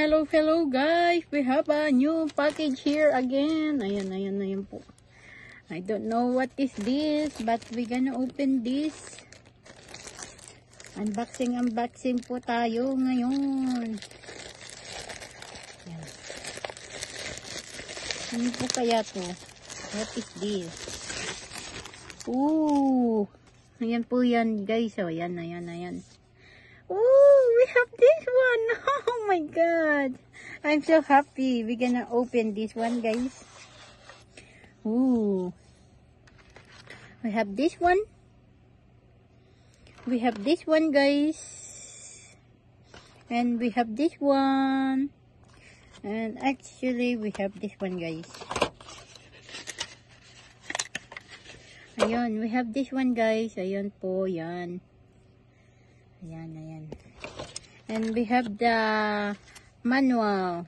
Hello guys, we have a new package here again. Ayan po. I don't know what is this, but we gonna open this. Unboxing po tayo ngayon. Ayan. Ano po kaya to? What is this? Ooh, ayan po yan guys. Oh, ayan. Oh, we have this one. Oh my god. I'm so happy. We're gonna open this one, guys. Ooh. We have this one. We have this one, guys. And we have this one. And actually, we have this one, guys. Ayan, we have this one, guys. Ayan po, yan. Ayan. And we have the manual.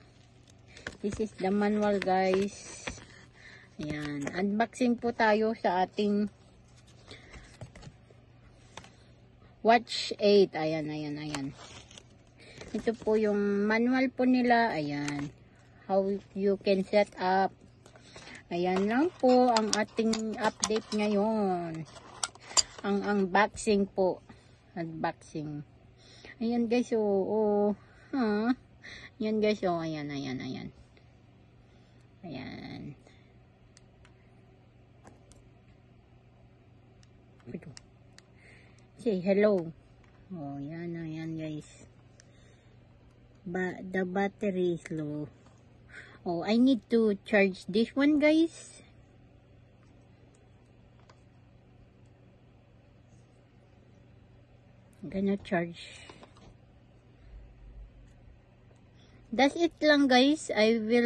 This is the manual, guys. Ayan. Unboxing po tayo sa ating Watch 8. Ayan. Ito po yung manual po nila. Ayan. How you can set up. Ayan lang po ang ating update ngayon. Ang unboxing po. Unboxing. Ayan guys, Ayan guys, ayan. Say hello. Oh, ayan guys. The battery is low. Oh, I need to charge this one, guys. I'm gonna charge. That's it lang guys. I will